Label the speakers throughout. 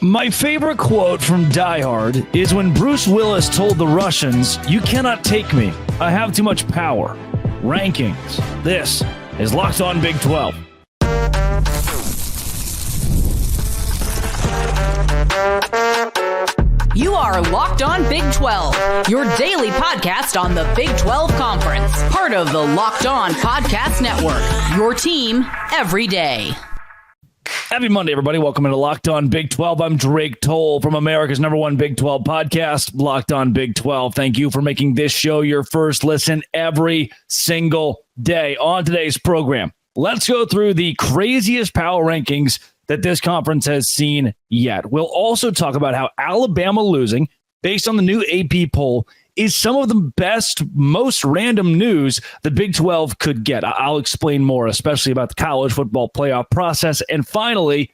Speaker 1: My favorite quote from Die Hard is when Bruce Willis told the Russians, "You cannot take me. I have too much power." Rankings. This is Locked On Big 12.
Speaker 2: You are Locked On Big 12, your daily podcast on the Big 12 Conference. Part of the Locked On Podcast Network, your team every day.
Speaker 1: Happy Monday, everybody. Welcome into Locked On Big 12. I'm Drake Toll from America's #1 Big 12 podcast, Locked On Big 12. Thank you for making this show your first listen every single day. On today's program, let's go through the craziest power rankings that this conference has seen yet. We'll also talk about how Alabama losing, based on the new AP poll, is some of the best, most random news the Big 12 could get. I'll explain more, especially about the college football playoff process. And finally,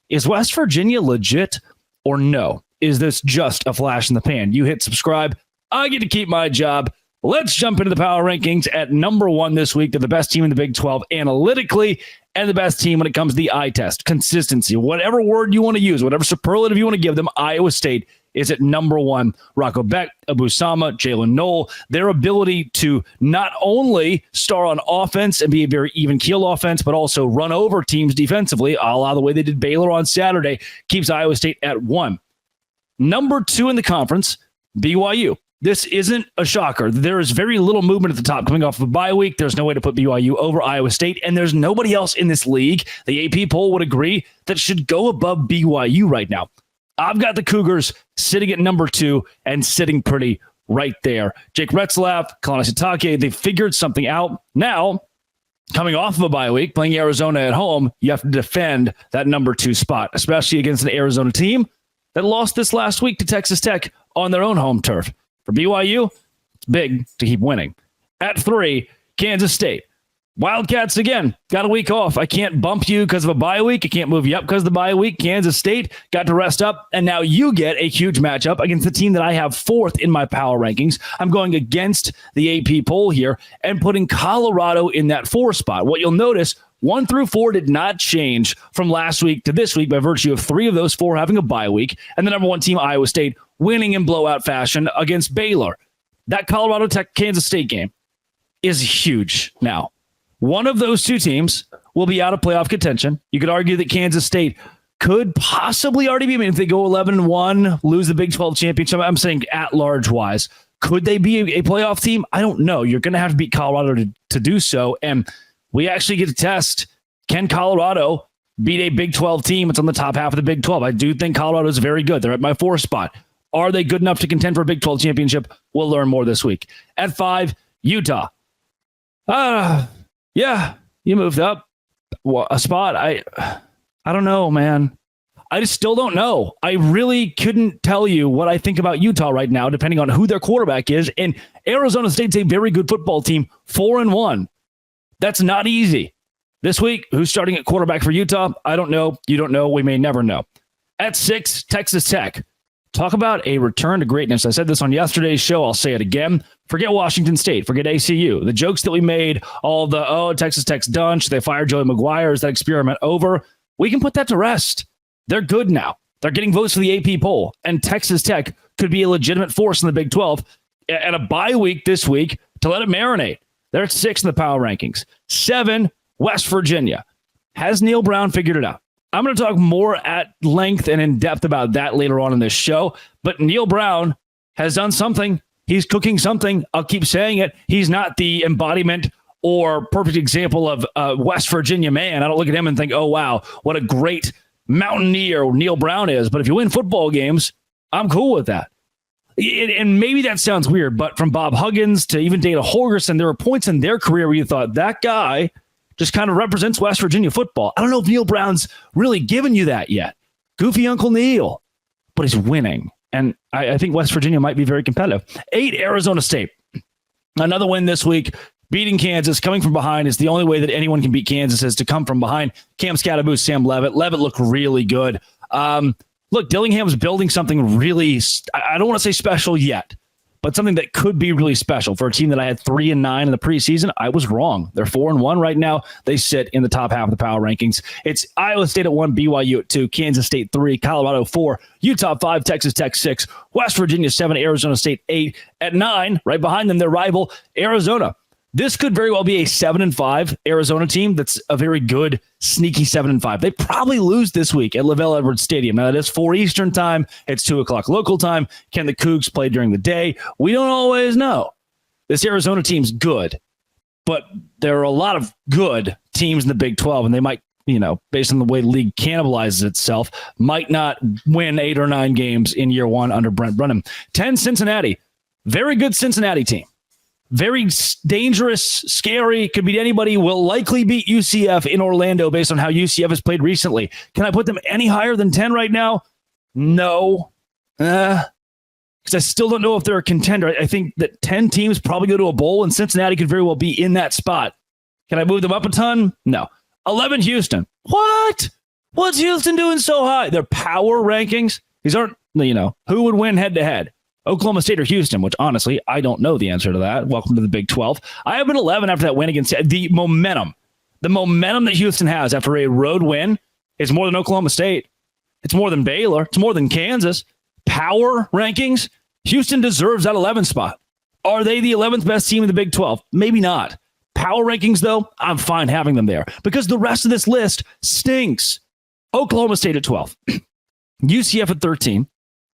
Speaker 1: is West Virginia legit or no? Is this just a flash in the pan? You hit subscribe, I get to keep my job. Let's jump into the power rankings at number 1 this week. They're the best team in the Big 12 analytically and the best team when it comes to the eye test. Consistency, whatever word you want to use, whatever superlative you want to give them, Iowa State is at number 1. Rocco Beck, Abu Sama, Jalen Knoll, their ability to not only star on offense and be a very even keel offense, but also run over teams defensively, a la the way they did Baylor on Saturday, keeps Iowa State at 1. Number 2 in the conference, BYU. This isn't a shocker. There is very little movement at the top coming off of a bye week. There's no way to put BYU over Iowa State, and there's nobody else in this league, the AP poll would agree, that should go above BYU right now. I've got the Cougars sitting at number 2 and sitting pretty right there. Jake Retzlaff, Kalani Sitake, they figured something out. Now, coming off of a bye week, playing Arizona at home, you have to defend that number 2 spot, especially against an Arizona team that lost this last week to Texas Tech on their own home turf. For BYU, it's big to keep winning. At 3, Kansas State. Wildcats, again, got a week off. I can't bump you because of a bye week. I can't move you up because of the bye week. Kansas State got to rest up, and now you get a huge matchup against the team that I have 4th in my power rankings. I'm going against the AP poll here and putting Colorado in that 4 spot. What you'll notice, 1 through 4 did not change from last week to this week by virtue of 3 of those 4 having a bye week, and the number 1 team, Iowa State, winning in blowout fashion against Baylor. That Colorado Tech Kansas State game is huge now. One of those 2 teams will be out of playoff contention. You could argue that Kansas State could possibly already be. I mean, if they go 11-1, lose the Big 12 championship, I'm saying at large wise, could they be a playoff team? I don't know. You're going to have to beat Colorado to do so. And we actually get to test, can Colorado beat a Big 12 team? It's on the top half of the Big 12. I do think Colorado is very good. They're at my 4 spot. Are they good enough to contend for a Big 12 championship? We'll learn more this week. At 5, Utah. Yeah, you moved up a spot. I don't know, man. I just still don't know. I really couldn't tell you what I think about Utah right now, depending on who their quarterback is. And Arizona State's a very good football team, 4-1. That's not easy. This week, who's starting at quarterback for Utah? I don't know. You don't know. We may never know. At 6, Texas Tech. Talk about a return to greatness. I said this on yesterday's show. I'll say it again. Forget Washington State. Forget ACU. The jokes that we made, all the, Texas Tech's done. Should they fire Joey McGuire? Is that experiment over? We can put that to rest. They're good now. They're getting votes for the AP poll. And Texas Tech could be a legitimate force in the Big 12 at a bye week this week to let it marinate. They're at 6 in the power rankings. 7, West Virginia. Has Neil Brown figured it out? I'm going to talk more at length and in depth about that later on in this show. But Neil Brown has done something. He's cooking something. I'll keep saying it. He's not the embodiment or perfect example of West Virginia man. I don't look at him and think, oh, wow, what a great mountaineer Neil Brown is. But if you win football games, I'm cool with that. And maybe that sounds weird, but from Bob Huggins to even Dana Holgerson, there were points in their career where you thought that guy just kind of represents West Virginia football. I don't know if Neil Brown's really given you that yet. Goofy Uncle Neil, but he's winning. And I think West Virginia might be very competitive. 8, Arizona State. Another win this week, beating Kansas, coming from behind is the only way that anyone can beat Kansas is to come from behind. Cam Scatterboot, Sam Levitt. Levitt looked really good. Look, Dillingham's building something really, I don't want to say special yet, but something that could be really special for a team that I had 3-9 in the preseason. I was wrong. They're 4-1 right now. They sit in the top half of the power rankings. It's Iowa State at 1, BYU at 2, Kansas State 3, Colorado 4, Utah 5, Texas Tech 6, West Virginia 7, Arizona State 8. At 9, right behind them, their rival Arizona. This could very well be a 7-5 Arizona team that's a very good, sneaky 7-5. They probably lose this week at LaVell Edwards Stadium. Now, that is 4 Eastern time. It's 2 o'clock local time. Can the Cougs play during the day? We don't always know. This Arizona team's good, but there are a lot of good teams in the Big 12, and they might, based on the way the league cannibalizes itself, might not win 8 or 9 games in year one under Brent Brennan. 10, Cincinnati. Very good Cincinnati team. Very dangerous, scary, could beat anybody, will likely beat UCF in Orlando based on how UCF has played recently. Can I put them any higher than 10 right now? No. Because I still don't know if they're a contender. I think that 10 teams probably go to a bowl, and Cincinnati could very well be in that spot. Can I move them up a ton? No. 11, Houston. What? What's Houston doing so high? Their power rankings? These aren't, who would win head-to-head? Oklahoma State or Houston, which honestly, I don't know the answer to that. Welcome to the Big 12. I have been 11 after that win against the momentum. The momentum that Houston has after a road win is more than Oklahoma State. It's more than Baylor. It's more than Kansas. Power rankings, Houston deserves that 11 spot. Are they the 11th best team in the Big 12? Maybe not. Power rankings, though, I'm fine having them there because the rest of this list stinks. Oklahoma State at 12, UCF at 13,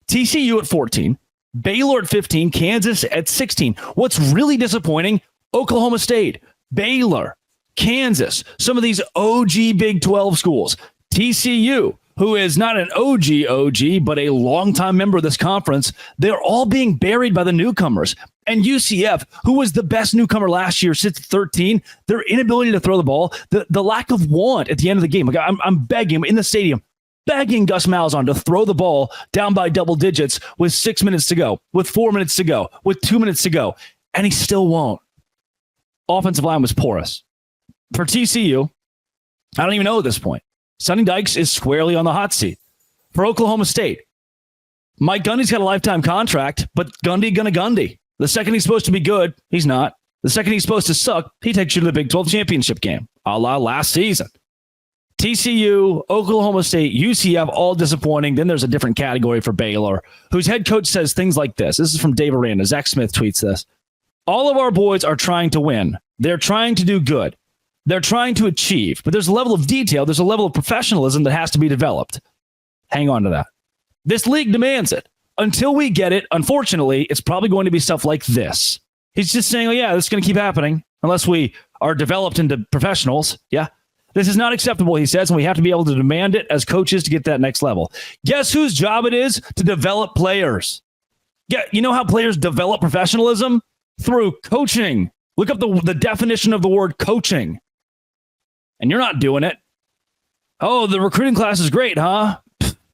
Speaker 1: TCU at 14, Baylor at 15, Kansas at 16. What's really disappointing, Oklahoma State, Baylor, Kansas, some of these OG Big 12 schools, TCU, who is not an OG, but a longtime member of this conference, they're all being buried by the newcomers. And UCF, who was the best newcomer last year, sits at 13. Their inability to throw the ball, the lack of want at the end of the game. Like I'm begging in the stadium, begging Gus Malzahn to throw the ball down by double digits with 6 minutes to go, with 4 minutes to go, with 2 minutes to go, and he still won't. Offensive line was porous. For TCU, I don't even know at this point. Sonny Dykes is squarely on the hot seat. For Oklahoma State, Mike Gundy's got a lifetime contract, but Gundy gonna Gundy. The second he's supposed to be good, he's not. The second he's supposed to suck, he takes you to the Big 12 championship game, a la last season. TCU, Oklahoma State, UCF, all disappointing. Then there's a different category for Baylor, whose head coach says things like this. This is from Dave Aranda. Zach Smith tweets this. All of our boys are trying to win. They're trying to do good. They're trying to achieve. But there's a level of detail. There's a level of professionalism that has to be developed. Hang on to that. This league demands it. Until we get it, unfortunately, it's probably going to be stuff like this. He's just saying, oh, yeah, this is going to keep happening unless we are developed into professionals. Yeah. This is not acceptable, he says, and we have to be able to demand it as coaches to get that next level. Guess whose job it is to develop players? Yeah, you know how players develop professionalism? Through coaching. Look up the definition of the word coaching. And you're not doing it. Oh, the recruiting class is great, huh?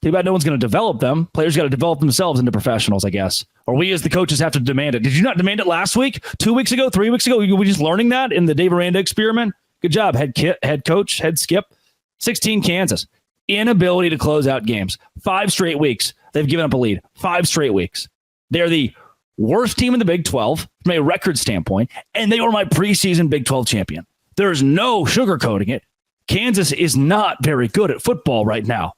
Speaker 1: Too bad no one's going to develop them. Players got to develop themselves into professionals, I guess. Or we as the coaches have to demand it. Did you not demand it last week? 2 weeks ago? 3 weeks ago? Were we just learning that in the Dave Aranda experiment? Good job, head coach, head skip. 16, Kansas. Inability to close out games. 5 straight weeks. They've given up a lead. 5 straight weeks. They're the worst team in the Big 12 from a record standpoint, and they were my preseason Big 12 champion. There's no sugarcoating it. Kansas is not very good at football right now.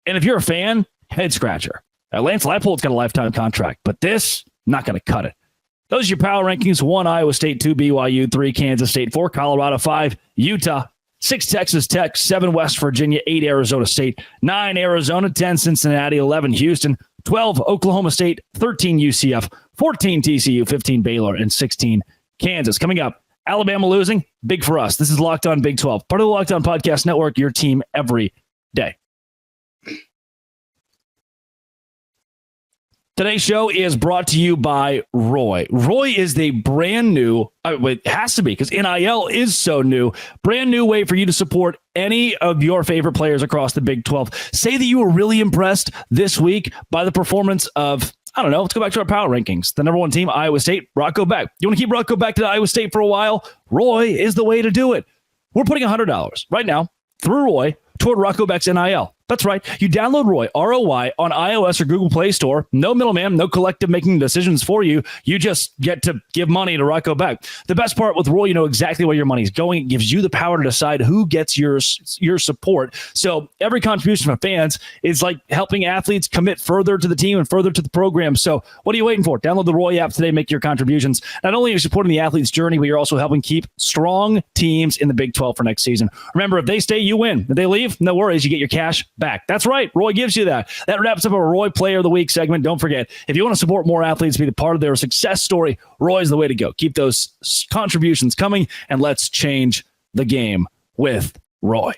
Speaker 1: And if you're a fan, head scratcher. Lance Leipold's got a lifetime contract, but this, not going to cut it. Those are your power rankings. 1, Iowa State, 2, BYU, 3, Kansas State, 4, Colorado, 5, Utah, 6, Texas Tech, 7, West Virginia, 8, Arizona State, 9, Arizona, 10, Cincinnati, 11, Houston, 12, Oklahoma State, 13, UCF, 14, TCU, 15, Baylor, and 16, Kansas. Coming up, Alabama losing, big for us. This is Locked On Big 12, part of the Locked On Podcast Network, your team every day. Today's show is brought to you by Roy. Roy is the brand new, it has to be because NIL is so new, brand new way for you to support any of your favorite players across the Big 12. Say that you were really impressed this week by the performance of, I don't know, let's go back to our power rankings. The number 1 team, Iowa State, Rocco Beck. You want to keep Rocco Beck to Iowa State for a while? Roy is the way to do it. We're putting $100 right now through Roy toward Rocco Beck's NIL. That's right. You download Roy, ROY, on iOS or Google Play Store. No middleman, no collective making decisions for you. You just get to give money to Rocco Beck. The best part with Roy, you know exactly where your money's going. It gives you the power to decide who gets your support. So every contribution from fans is like helping athletes commit further to the team and further to the program. So what are you waiting for? Download the Roy app today. Make your contributions. Not only are you supporting the athlete's journey, but you're also helping keep strong teams in the Big 12 for next season. Remember, if they stay, you win. If they leave, no worries. You get your cash back. That's right. Roy gives you that. That wraps up our Roy Player of the Week segment. Don't forget, if you want to support more athletes, be the part of their success story, Roy's the way to go. Keep those contributions coming, and let's change the game with Roy.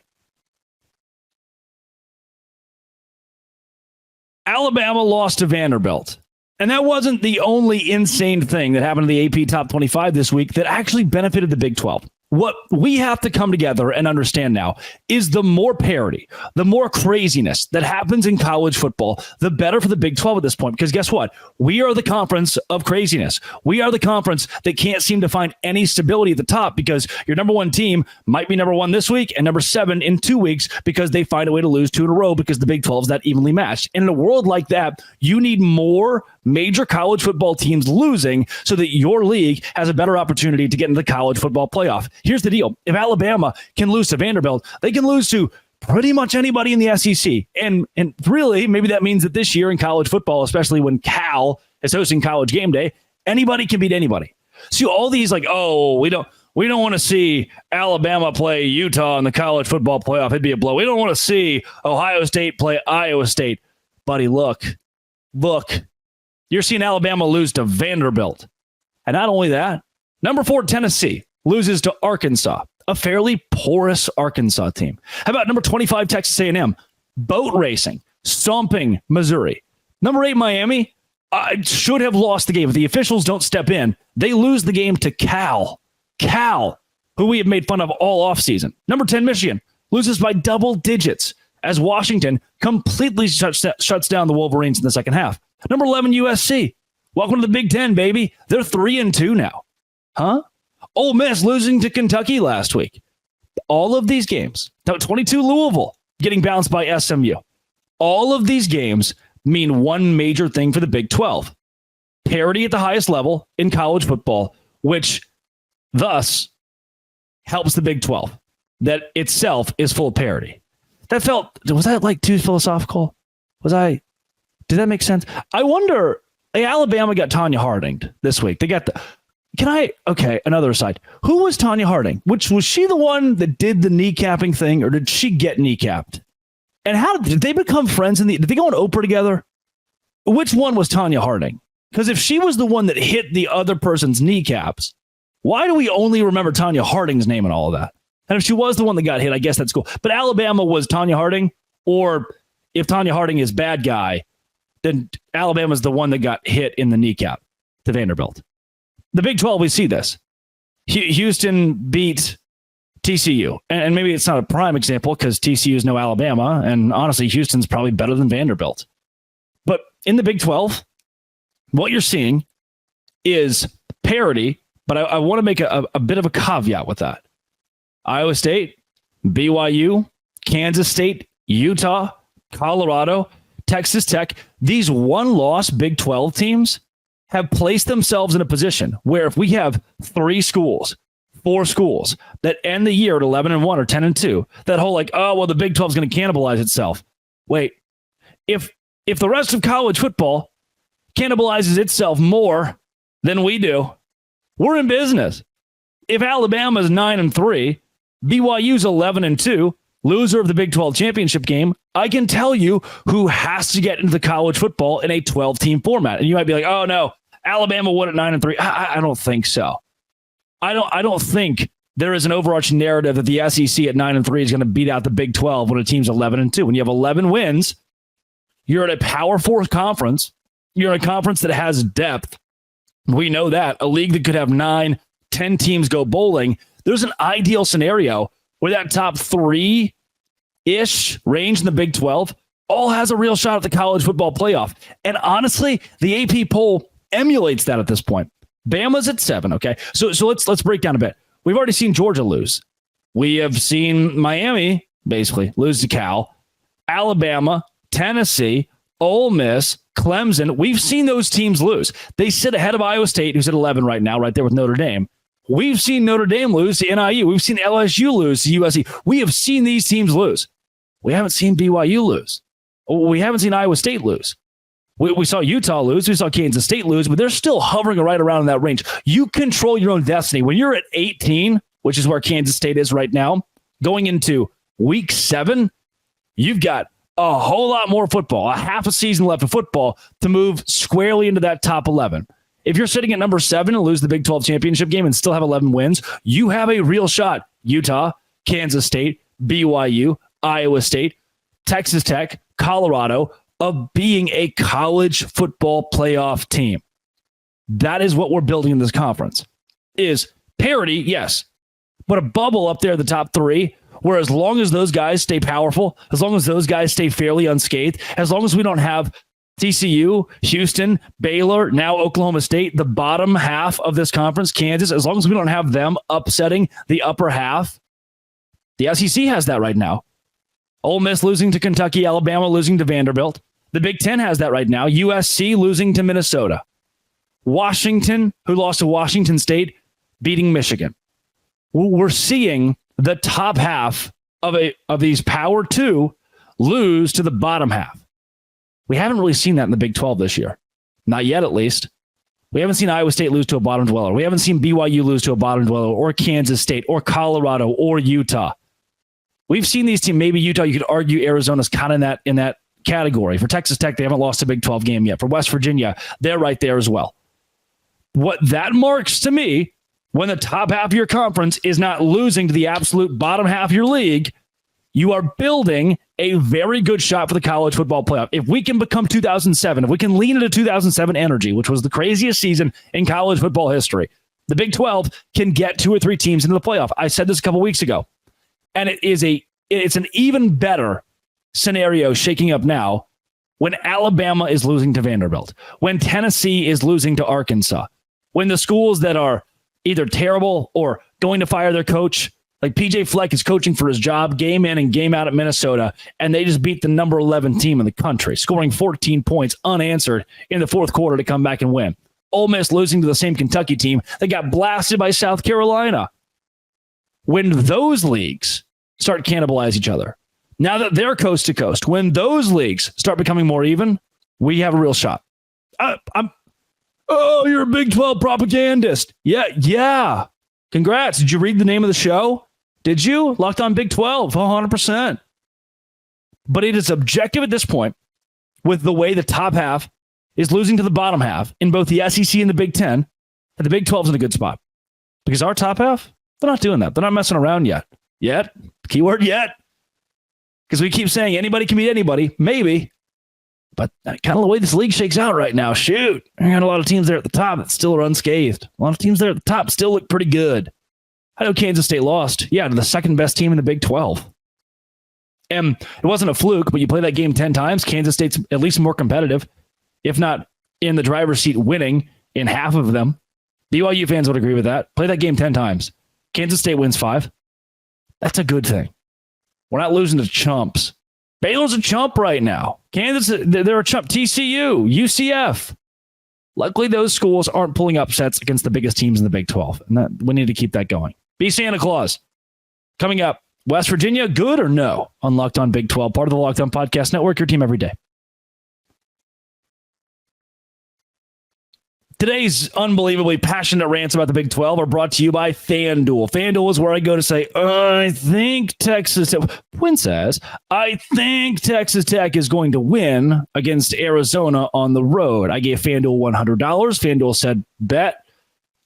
Speaker 1: Alabama lost to Vanderbilt. And that wasn't the only insane thing that happened to the AP Top 25 this week that actually benefited the Big 12. What we have to come together and understand now is the more parity, the more craziness that happens in college football, the better for the Big 12 at this point. Because guess what? We are the conference of craziness. We are the conference that can't seem to find any stability at the top because your number one team might be number one this week and number 7 in 2 weeks because they find a way to lose 2 in a row because the Big 12 is that evenly matched. And in a world like that, you need more major college football teams losing so that your league has a better opportunity to get into the college football playoff. Here's the deal. If Alabama can lose to Vanderbilt, they can lose to pretty much anybody in the SEC. And really, maybe that means that this year in college football, especially when Cal is hosting College Game Day, anybody can beat anybody. See, all these like, oh, we don't want to see Alabama play Utah in the college football playoff. It'd be a blow. We don't want to see Ohio State play Iowa State. Buddy, look. You're seeing Alabama lose to Vanderbilt. And not only that, number 4 Tennessee loses to Arkansas, a fairly porous Arkansas team. How about number 25 Texas A&M, boat racing, stomping Missouri. Number 8 Miami should have lost the game. If the officials don't step in, they lose the game to Cal, who we have made fun of all offseason. Number 10 Michigan loses by double digits as Washington completely shuts down the Wolverines in the second half. Number 11, USC. Welcome to the Big Ten, baby. They're 3-2 now. Huh? Ole Miss losing to Kentucky last week. All of these games. 22 Louisville getting bounced by SMU. All of these games mean one major thing for the Big 12. Parity at the highest level in college football, which thus helps the Big 12. That itself is full of parity. Was that like too philosophical? Did that make sense? I wonder, Alabama got Tanya Harding this week. They got another aside. Who was Tanya Harding? Was she the one that did the kneecapping thing, or did she get kneecapped? And how did they become friends? Did they go on Oprah together? Which one was Tanya Harding? Because if she was the one that hit the other person's kneecaps, why do we only remember Tanya Harding's name and all of that? And if she was the one that got hit, I guess that's cool. But Alabama was Tanya Harding, or if Tanya Harding is bad guy, then Alabama's the one that got hit in the kneecap to Vanderbilt. The Big 12, we see this. Houston beat TCU. And maybe it's not a prime example because TCU is no Alabama. And honestly, Houston's probably better than Vanderbilt. But in the Big 12, what you're seeing is parity. But I want to make a bit of a caveat with that. Iowa State, BYU, Kansas State, Utah, Colorado, Texas Tech, these one-loss Big 12 teams have placed themselves in a position where if we have 4 schools that end the year at 11-1 or 10-2, that whole the Big 12 is going to cannibalize itself. Wait, if the rest of college football cannibalizes itself more than we do, we're in business. If Alabama's 9-3, BYU's 11-2, loser of the Big 12 championship game, I can tell you who has to get into the college football in a 12-team format. And you might be like, oh no, Alabama won at 9-3. I don't think so. I don't think there is an overarching narrative that the SEC at 9-3 is going to beat out the Big 12 when a team's 11-2. When you have 11 wins, you're at a Power 4 conference. You're in a conference that has depth. We know that. A league that could have 9-10 teams go bowling. There's an ideal scenario where that top 3-ish range in the Big 12 all has a real shot at the college football playoff. And honestly, the AP poll emulates that at this point. Bama's at 7, okay? So let's break down a bit. We've already seen Georgia lose. We have seen Miami basically lose to Cal. Alabama, Tennessee, Ole Miss, Clemson. We've seen those teams lose. They sit ahead of Iowa State, who's at 11 right now, right there with Notre Dame. We've seen Notre Dame lose to NIU. We've seen LSU lose to USC. We have seen these teams lose. We haven't seen BYU lose. We haven't seen Iowa State lose. We saw Utah lose. We saw Kansas State lose, but they're still hovering right around in that range. You control your own destiny. When you're at 18, which is where Kansas State is right now, going into week 7, you've got a whole lot more football, a half a season left of football to move squarely into that top 11. If you're sitting at number 7 and lose the Big 12 championship game and still have 11 wins, you have a real shot. Utah, Kansas State, BYU, Iowa State, Texas Tech, Colorado, of being a college football playoff team. That is what we're building in this conference. Is parity, yes, but a bubble up there at the top 3, where as long as those guys stay powerful, as long as those guys stay fairly unscathed, as long as we don't have TCU, Houston, Baylor, now Oklahoma State, the bottom half of this conference, Kansas, as long as we don't have them upsetting the upper half, the SEC has that right now. Ole Miss losing to Kentucky, Alabama losing to Vanderbilt. The Big Ten has that right now. USC losing to Minnesota. Washington, who lost to Washington State, beating Michigan. We're seeing the top half of these Power 2 lose to the bottom half. We haven't really seen that in the Big 12 this year. Not yet, at least. We haven't seen Iowa State lose to a bottom dweller. We haven't seen BYU lose to a bottom dweller, or Kansas State, or Colorado, or Utah. We've seen these teams. Maybe Utah, you could argue Arizona's kind of in that category. For Texas Tech, they haven't lost a Big 12 game yet. For West Virginia, they're right there as well. What that marks to me, when the top half of your conference is not losing to the absolute bottom half of your league, you are building a very good shot for the college football playoff. If we can become 2007, if we can lean into 2007 energy, which was the craziest season in college football history, the Big 12 can get 2 or 3 teams into the playoff. I said this a couple weeks ago, and it's an even better scenario shaking up now when Alabama is losing to Vanderbilt, when Tennessee is losing to Arkansas, when the schools that are either terrible or going to fire their coach, like PJ Fleck is coaching for his job game in and game out at Minnesota, and they just beat the number 11 team in the country, scoring 14 points unanswered in the fourth quarter to come back and win. Ole Miss losing to the same Kentucky team that got blasted by South Carolina. When those leagues start to cannibalize each other, now that they're coast to coast, when those leagues start becoming more even, we have a real shot. You're a Big 12 propagandist. Yeah. Congrats. Did you read the name of the show? Did you? Locked On Big 12, 100%. But it is objective at this point with the way the top half is losing to the bottom half in both the SEC and the Big 10. And the Big 12 is in a good spot. Because our top half, they're not doing that. They're not messing around yet. Yet. Keyword yet. Because we keep saying anybody can beat anybody. Maybe. But kind of the way this league shakes out right now, shoot. I got a lot of teams there at the top that still are unscathed. A lot of teams there at the top still look pretty good. I know Kansas State lost. Yeah, to the second best team in the Big 12. And it wasn't a fluke, but you play that game 10 times. Kansas State's at least more competitive, if not in the driver's seat winning in half of them. BYU fans would agree with that. Play that game 10 times. Kansas State wins 5. That's a good thing. We're not losing to chumps. Baylor's a chump right now. Kansas, they're a chump. TCU, UCF. Luckily, those schools aren't pulling upsets against the biggest teams in the Big 12. And we need to keep that going. Be Santa Claus. Coming up, West Virginia, good or no? On Locked On Big 12, part of the Locked On Podcast Network, your team every day. Today's unbelievably passionate rants about the Big 12 are brought to you by FanDuel. FanDuel is where I go to say, I think Texas Tech, Quinn says, I think Texas Tech is going to win against Arizona on the road. I gave FanDuel $100. FanDuel said, bet.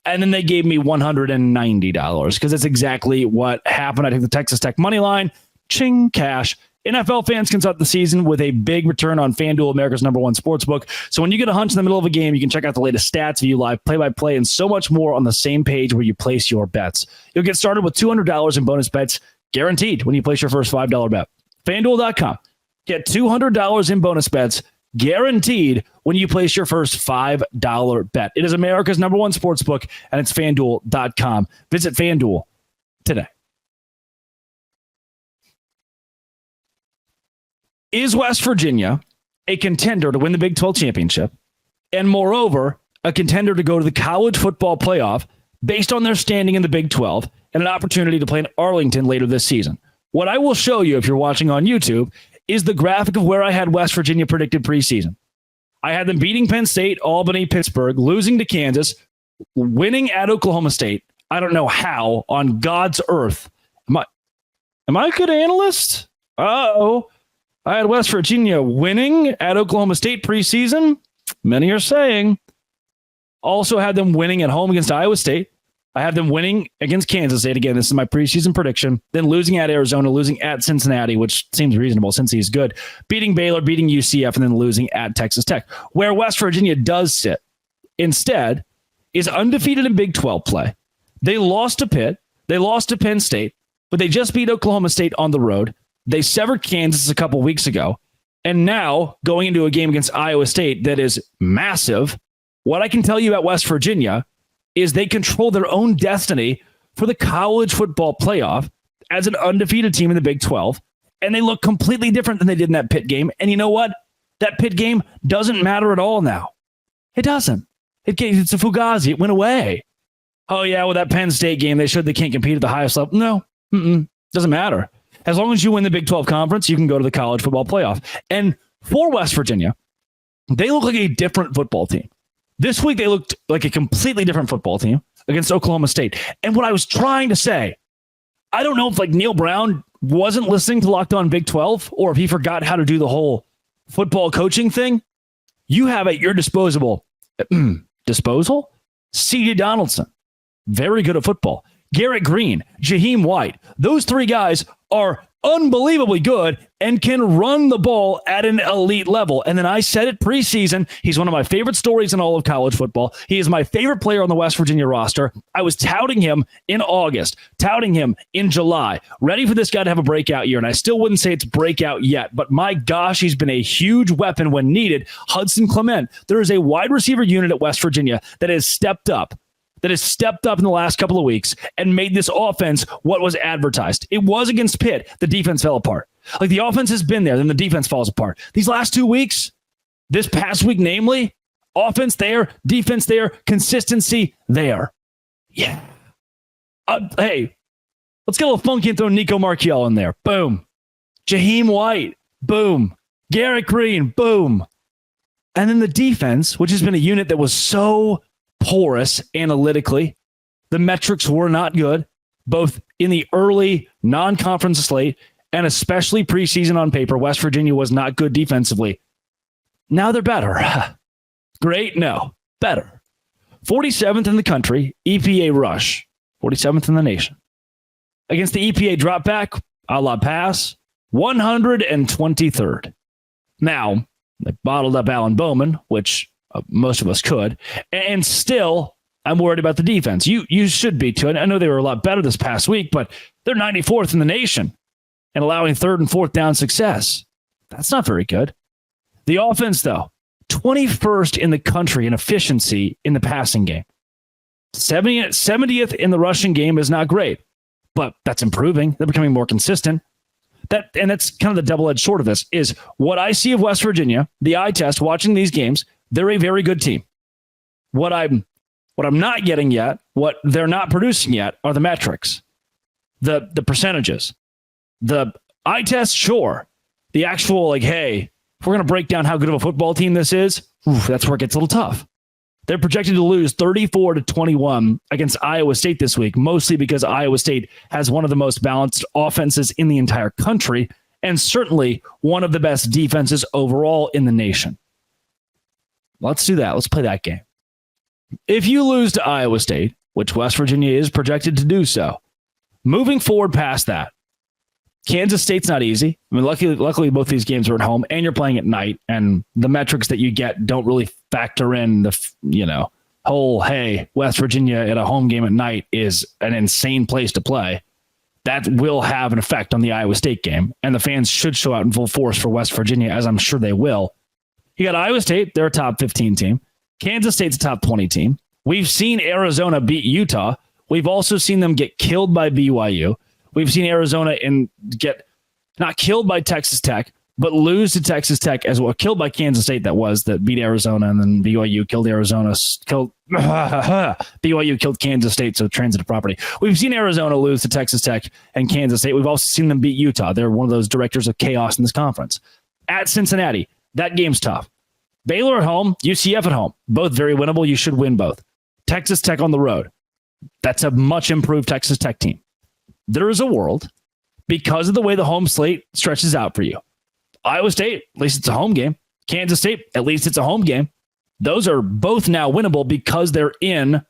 Speaker 1: And then they gave me $190 because that's exactly what happened. I took the Texas Tech money line, ching, cash. NFL fans can start the season with a big return on FanDuel, America's #1 sportsbook. So when you get a hunch in the middle of a game, you can check out the latest stats, view live play-by-play, and so much more on the same page where you place your bets. You'll get started with $200 in bonus bets guaranteed when you place your first $5 bet. FanDuel.com. Get $200 in bonus bets guaranteed when you place your first $5 bet. It is America's #1 sportsbook, and it's FanDuel.com. Visit FanDuel today. Is West Virginia a contender to win the Big 12 championship? And moreover, a contender to go to the college football playoff based on their standing in the Big 12 and an opportunity to play in Arlington later this season. What I will show you if you're watching on YouTube is the graphic of where I had West Virginia predicted preseason. I had them beating Penn State, Albany, Pittsburgh, losing to Kansas, winning at Oklahoma State. I don't know how on God's earth. Am I a good analyst? Uh-oh. I had West Virginia winning at Oklahoma State preseason. Many are saying. Also had them winning at home against Iowa State. I have them winning against Kansas State. Again, this is my preseason prediction. Then losing at Arizona, losing at Cincinnati, which seems reasonable since he's good. Beating Baylor, beating UCF, and then losing at Texas Tech. Where West Virginia does sit instead is undefeated in Big 12 play. They lost to Pitt. They lost to Penn State, but they just beat Oklahoma State on the road. They severed Kansas a couple weeks ago. And now going into a game against Iowa State that is massive, what I can tell you about West Virginia is they control their own destiny for the college football playoff as an undefeated team in the Big 12. And they look completely different than they did in that Pitt game. And you know what? That Pitt game doesn't matter at all now. It doesn't. It's a Fugazi. It went away. Oh, yeah, well, that Penn State game, they showed they can't compete at the highest level. No, doesn't matter. As long as you win the Big 12 conference, you can go to the college football playoff. And for West Virginia, they look like a different football team. This week, they looked like a completely different football team against Oklahoma State. And what I was trying to say, I don't know if Neil Brown wasn't listening to Locked On Big 12 or if he forgot how to do the whole football coaching thing. You have at your disposal, C.J. Donaldson, very good at football. Garrett Green, Jaheim White, those three guys are unbelievably good and can run the ball at an elite level. And then I said it preseason, he's one of my favorite stories in all of college football. He is my favorite player on the West Virginia roster. I was touting him in August, touting him in July, ready for this guy to have a breakout year. And I still wouldn't say it's breakout yet, but my gosh, he's been a huge weapon when needed. Hudson Clement, there is a wide receiver unit at West Virginia that has stepped up in the last couple of weeks and made this offense what was advertised. It was against Pitt. The defense fell apart. The offense has been there, then the defense falls apart. These last 2 weeks, this past week, namely, offense there, defense there, consistency there. Yeah. Hey, let's get a little funky and throw Nico Marchiel in there. Boom. Jaheim White. Boom. Garrett Green. Boom. And then the defense, which has been a unit that was so porous analytically. The metrics were not good, both in the early non-conference slate and especially preseason on paper. West Virginia was not good defensively. Now they're better. Great? No. Better. 47th in the country, EPA rush. 47th in the nation. Against the EPA drop back, a la pass, 123rd. Now, they bottled up Alan Bowman, which most of us could. And still, I'm worried about the defense. You should be too. I know they were a lot better this past week, but they're 94th in the nation and allowing third and fourth down success. That's not very good. The offense, though, 21st in the country in efficiency in the passing game. 70th in the rushing game is not great, but that's improving. They're becoming more consistent. And that's kind of the double-edged sword of this, is what I see of West Virginia, the eye test, watching these games, they're a very good team. What I'm not getting yet, what they're not producing yet, are the metrics, the percentages, the eye test. Sure, the actual hey, if we're going to break down how good of a football team this is, that's where it gets a little tough. They're projected to lose 34-21 against Iowa State this week, mostly because Iowa State has one of the most balanced offenses in the entire country, and certainly one of the best defenses overall in the nation. Let's do that. Let's play that game. If you lose to Iowa State, which West Virginia is projected to do so, moving forward past that, Kansas State's not easy. I mean, luckily both these games are at home, and you're playing at night, and the metrics that you get don't really factor in the, whole, hey, West Virginia at a home game at night is an insane place to play. That will have an effect on the Iowa State game, and the fans should show out in full force for West Virginia, as I'm sure they will. You got Iowa State, they're a top 15 team. Kansas State's a top 20 team. We've seen Arizona beat Utah. We've also seen them get killed by BYU. We've seen Arizona get not killed by Texas Tech, but lose to Texas Tech as well. Killed by Kansas State, that beat Arizona, and then BYU killed Arizona. BYU killed Kansas State, so transitive property. We've seen Arizona lose to Texas Tech and Kansas State. We've also seen them beat Utah. They're one of those directors of chaos in this conference. At Cincinnati, that game's tough. Baylor at home, UCF at home. Both very winnable. You should win both. Texas Tech on the road. That's a much improved Texas Tech team. There is a world, because of the way the home slate stretches out for you. Iowa State, at least it's a home game. Kansas State, at least it's a home game. Those are both now winnable because they're in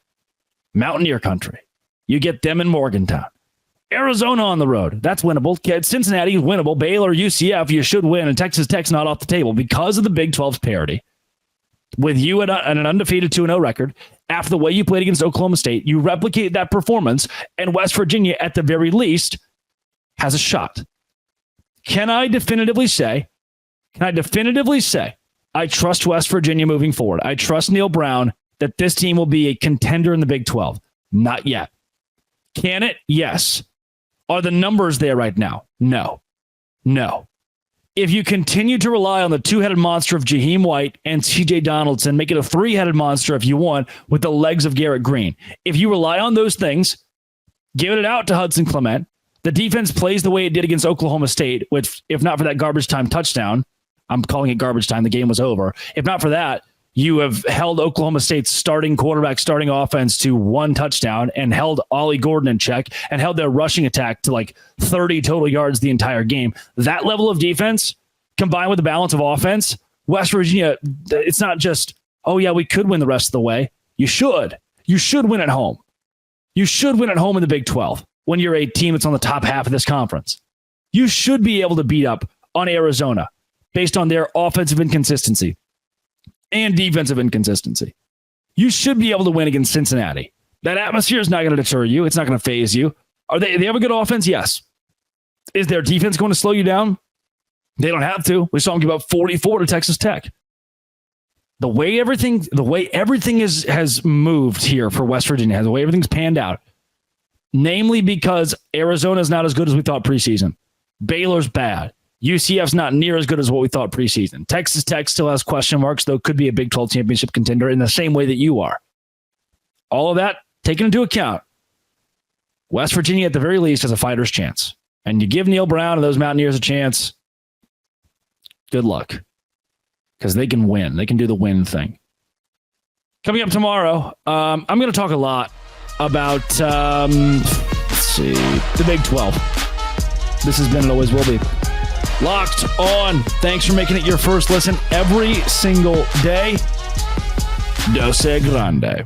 Speaker 1: Mountaineer country. You get them in Morgantown. Arizona on the road, that's winnable. Cincinnati is winnable. Baylor, UCF, you should win. And Texas Tech's not off the table because of the Big 12's parity. With you at an undefeated 2-0 record, after the way you played against Oklahoma State, you replicate that performance, and West Virginia, at the very least, has a shot. Can I definitively say, I trust West Virginia moving forward? I trust Neil Brown that this team will be a contender in the Big 12. Not yet. Can it? Yes. Are the numbers there right now? No. If you continue to rely on the two-headed monster of Jaheim White and CJ Donaldson, make it a three-headed monster if you want with the legs of Garrett Green. If you rely on those things, give it out to Hudson Clement. The defense plays the way it did against Oklahoma State, which, if not for that garbage time touchdown, I'm calling it garbage time, the game was over. If not for that, you have held Oklahoma State's starting quarterback, starting offense to one touchdown and held Ollie Gordon in check and held their rushing attack to like 30 total yards the entire game. That level of defense combined with the balance of offense, West Virginia, it's not just, oh yeah, we could win the rest of the way. You should win at home. You should win at home in the Big 12 when you're a team that's on the top half of this conference. You should be able to beat up on Arizona based on their offensive inconsistency and defensive inconsistency. You should be able to win against Cincinnati. That atmosphere is not going to deter you. It's not going to phase you. They have a good offense? Yes. Is their defense going to slow you down? They don't have to. We saw them give up 44 to Texas Tech. The way everything has moved here for West Virginia, the way everything's panned out, namely because Arizona is not as good as we thought preseason. Baylor's bad. UCF's not near as good as what we thought preseason. Texas Tech still has question marks, though could be a Big 12 championship contender in the same way that you are. All of that taken into account, West Virginia at the very least has a fighter's chance. And you give Neil Brown and those Mountaineers a chance, good luck. Because they can win. They can do the win thing. Coming up tomorrow, I'm going to talk a lot about, the Big 12. This has been and always will be Locked On. Thanks for making it your first listen every single day. Dose Grande.